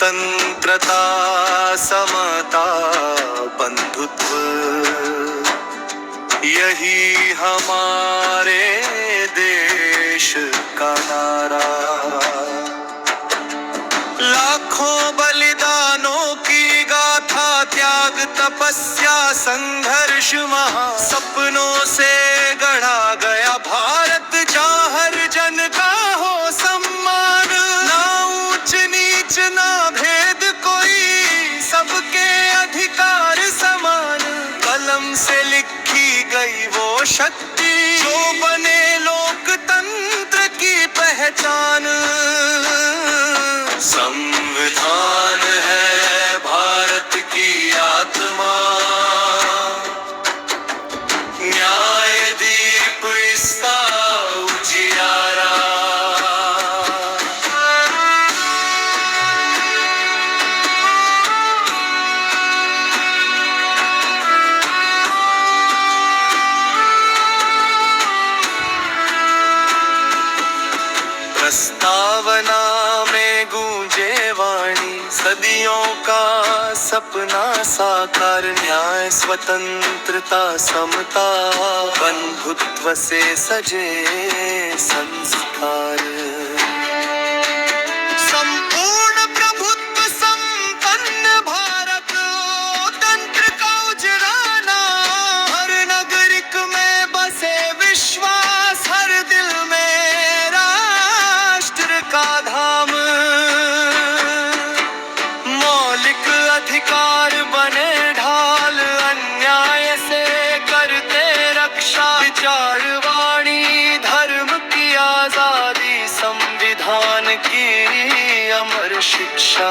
स्वतंत्रता समता बंधुत्व, यही हमारे देश का नारा। लाखों बलिदानों की गाथा, त्याग तपस्या संघर्ष महा, सपनों से गढ़ा गया भारत जहाँ हर जन का हो सम्मान। ना ऊंच नीच ना भेद कोई, सबके अधिकार समान। कलम से लिखी गई वो शक्ति, जो बने लोकतंत्र की पहचान। संविधान है भारत की आत्मा, न्याय दीप इसका उजियारा। प्रस्तावना में गूंजे वाणी, सदियों का सपना साकार। न्याय स्वतंत्रता समता बंधुत्व से सजे संस्कार। संपूर्ण प्रभुत्व संपन्न भारत, तंत्र का उजराना। हर नागरिक में बसे विश्वास, हर दिल में राष्ट्र का धाम। मौलिक अधिकार बने ढाल, अन्याय से करते रक्षा। विचार वाणी धर्म की आजादी, संविधान की अमर शिक्षा।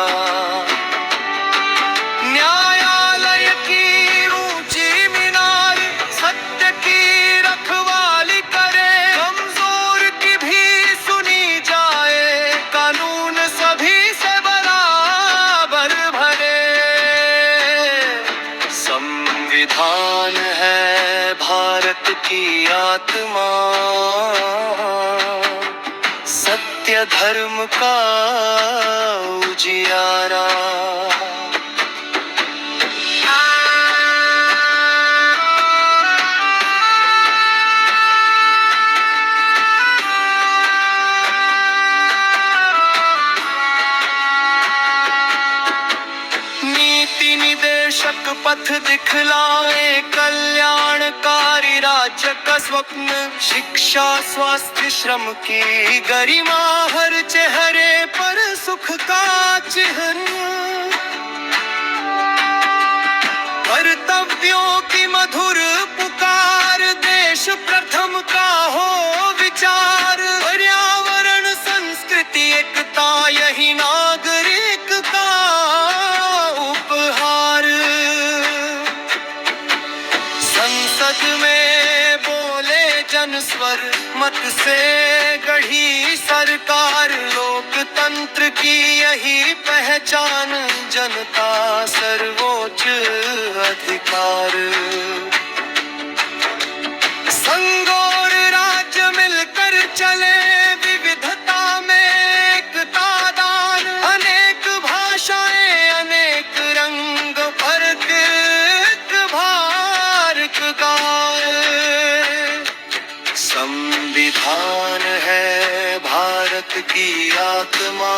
न्यायालय की ऊंची मीनार, सत्य की रखवाली करे। कमजोर की भी सुनी जाए, कानून सभी से बराबर भरे। संविधान है भारत की आत्मा, सत्य धर्म का उजियारा। नीति निदेशक पथ दिखलाए, कल्याणकारी राज्य का स्वप्न। शिक्षा स्वास्थ्य श्रम की गरिमा, हर चेहरे पर सुख का चिन्ह। कर्तव्यों की मधुर पुकार, देश प्रथम का हो विचार। पर्यावरण संस्कृति एकता, यही नागरिक का उपहार। संसद में बोले जनस्वर, मत से गढ़ी सरकार। लोकतंत्र की यही पहचान, जनता सर्वोच्च अधिकार। संघ और राज्य मिलकर चले, विविधता में एकता दान। अनेक भाषाएं अनेक रंग, फर्क भारत का। संविधान है भारत की आत्मा,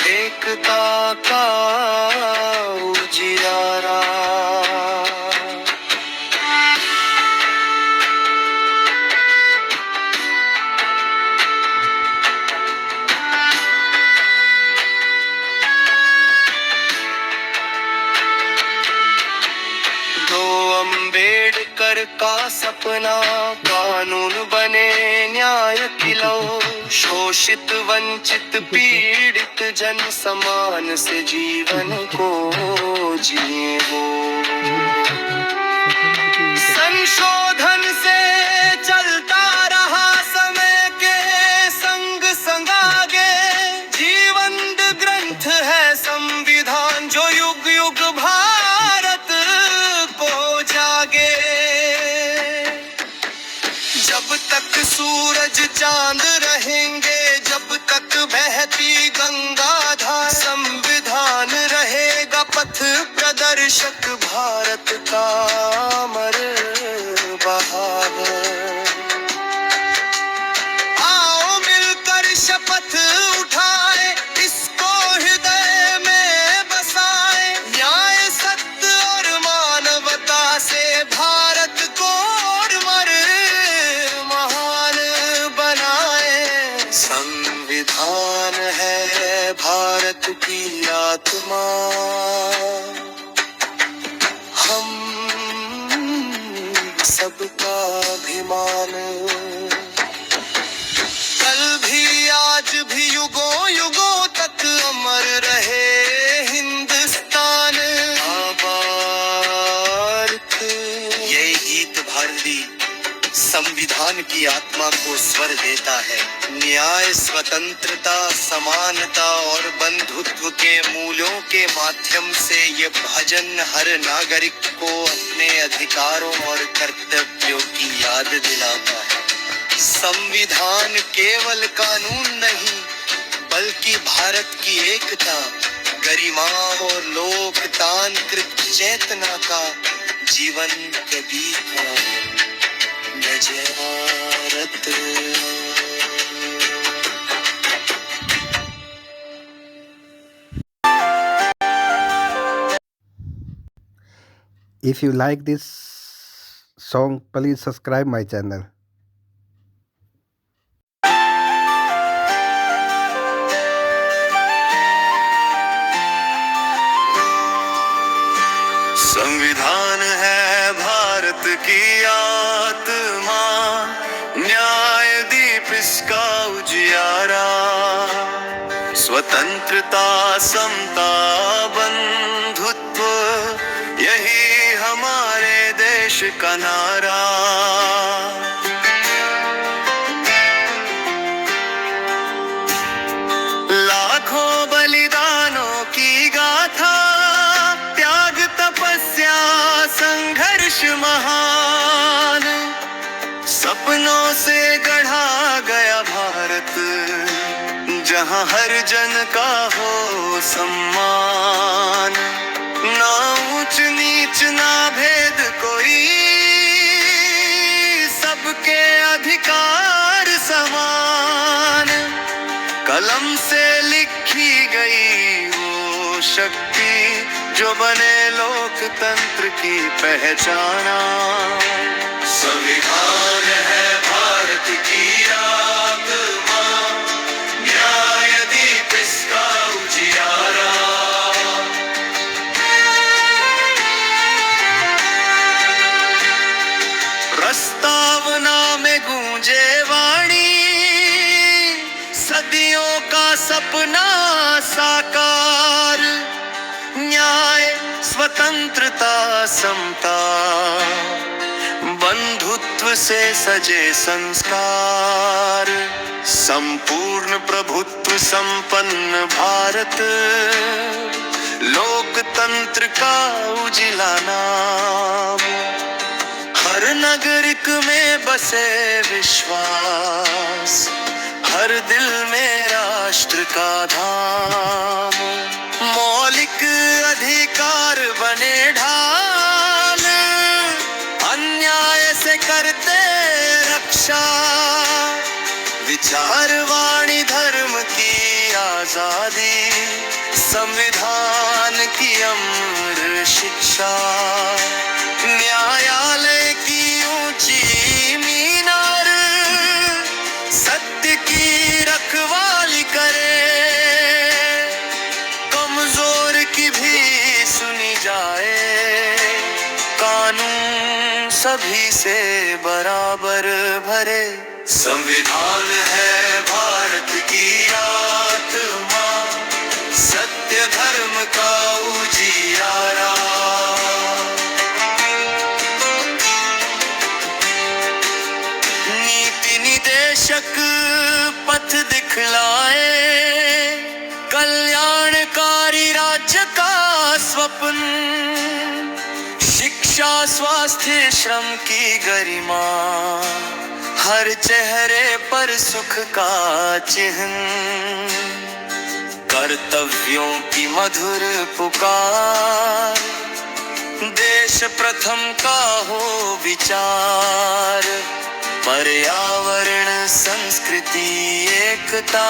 एकता का उजियारा। अम्बेडकर का सपना, कानून बने न्याय की लौ। शोषित वंचित पीड़ित जन समान से जीवन को जिए वो। संशोधन से चलता रहा समय के संग संग आगे। जीवंत ग्रंथ है संविधान, जो युग युग भारत को जागे। जब तक सूरज चांद रहेंगे, जब तक बह बहती गंगाधार, संविधान रहेगा पथ प्रदर्शक भारत का अमर बहादुर। आओ मिलकर शपथ उठाए, इसको हृदय में बसाए, न्याय सत्य और मानवता से भारत को और मर महान बनाए। संविधान है भारत की आत्मा, हम सबका अभिमान। कल भी आज भी युगों युगों तक अमर रहे हिंदुस्तान आबाद। ये गीत भारती संविधान की आत्मा को स्वर देता है। न्याय, स्वतंत्रता, समानता और बंधुत्व के मूल्यों के माध्यम से ये भजन हर नागरिक को अपने अधिकारों और कर्तव्यों की याद दिलाता है। संविधान केवल कानून नहीं, बल्कि भारत की एकता, गरिमा और लोकतांत्रिक चेतना का जीवन प्रतीक है। जय Bharat. If you like this song, please subscribe my channel. संविधान है भारत की आत्मा, न्याय दीप इसका उजियारा, स्वतंत्रता, समता, बंधुत्व, यही हमारे देश का नारा। लाखों बलिदानों की गाथा, त्याग, तपस्या, संघर्ष महान, सपनों से गढ़ा गया भारत, जहां हर जन का हो सम्मान। ना ऊंच नीच ना भेद कोई, सबके अधिकार समान। कलम से लिखी गई वो शक्ति, जो बने लोकतंत्र की पहचाना। संविधान है भारत की आत्मा, न्याय दीप इसका उजियारा। प्रस्तावना में गूंजे वाणी, सदियों का सपना साकार। न्याय, स्वतंत्रता, समता, बंधुत्व से सजे संस्कार। संपूर्ण प्रभुत्व संपन्न भारत, लोकतंत्र का उजिला नाम। हर नागरिक में बसे विश्वास, हर दिल में राष्ट्र का धाम। मौलिक अधिकार बने ढाल, अन्याय से करते रक्षा। विचार, वाणी, धर्म की आजादी, संविधान की अमर शिक्षा। न्यायालय की ऊंची मीनार, सत्य की रखवाली करे। कमजोर की भी सुनी जाए, कानून सभी से बराबर भरे। संविधान है भारत की आत्मा, सत्य धर्म का उजियारा। नीति निदेशक पथ दिखलाए, कल्याणकारी राज्य का स्वप्न। शिक्षा, स्वास्थ्य, श्रम की गरिमा, हर चेहरे पर सुख का चिन्ह, कर्तव्यों की मधुर पुकार, देश प्रथम का हो विचार, पर्यावरण संस्कृति एकता,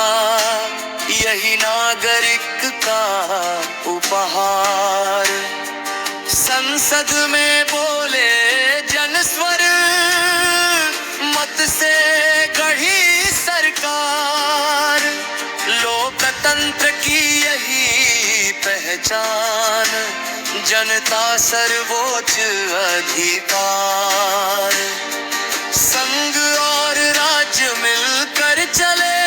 यही नागरिक का उपहार। संसद में बोले जनस्वर, मत से गढ़ी सरकार, लोकतंत्र की यही पहचान, जनता सर्वोच्च अधिकार। संघ और राज्य मिलकर चले,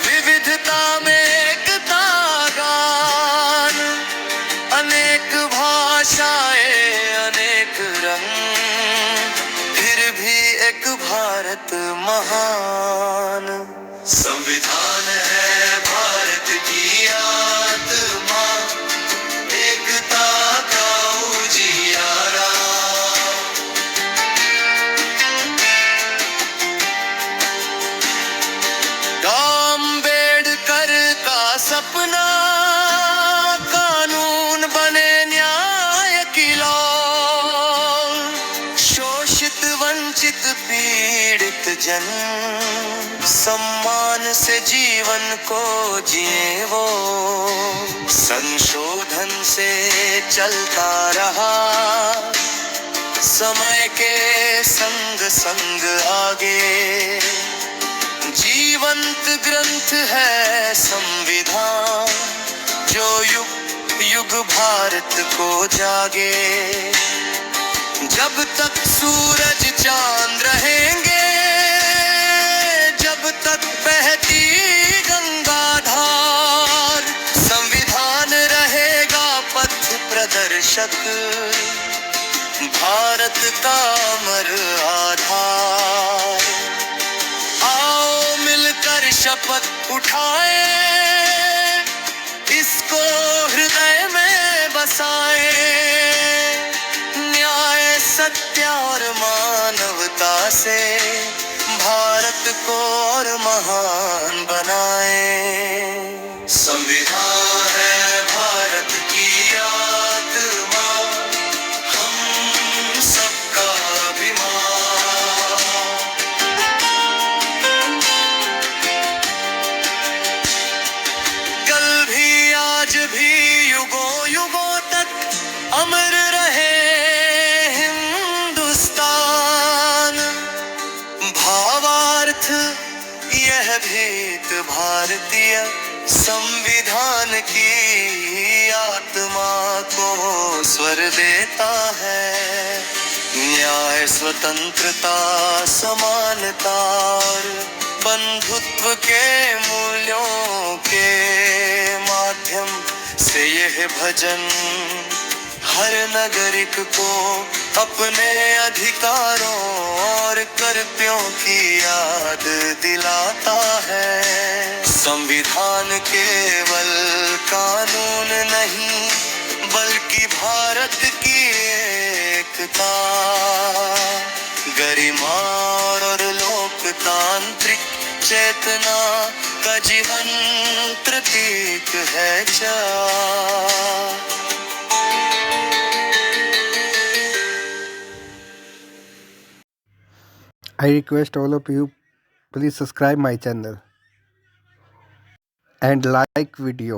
विविधता में एकता गान, अनेक भाषाएं अनेक रंग, फिर भी एक भारत महान। संविधान है भारत की आत्मा, एकता का उजियारा। अम्बेडकर का सपना, कानून बने न्याय की लौ, शोषित वंचित पीड़ित जन, सम्मान से जीवन को जिए वो। संशोधन से चलता रहा, समय के संग संग आगे, जीवंत ग्रंथ है संविधान, जो युग युग भारत को जागे। जब तक सूरज चांद रहेंगे, जब तक बहती गंगा धार, संविधान रहेगा पथ प्रदर्शक, भारत का अमर आधार। आओ मिलकर शपथ उठाए, इसको हृदय में बसाए, न्याय सत्य और मानवता से भारत को और महान बनाए। संविधान है भारत की आत्मा, हम सबका अभिमान। कल भी आज भी युगों युगों तक अमर रहे हिंदुस्तान। भावार्थ यह भीत भारतीय संविधान की आत्मा को स्वर देता है। न्याय, स्वतंत्रता, समानता और बंधुत्व के मूल्यों के माध्यम से यह भजन हर नागरिक को अपने अधिकारों और कर्तव्यों की याद दिलाता है। संविधान केवल कानून नहीं, बल्कि भारत की एकता, गरिमा और लोकतांत्रिक चेतना का जीवंत प्रतीक है। I request all of you, please subscribe my channel and like video.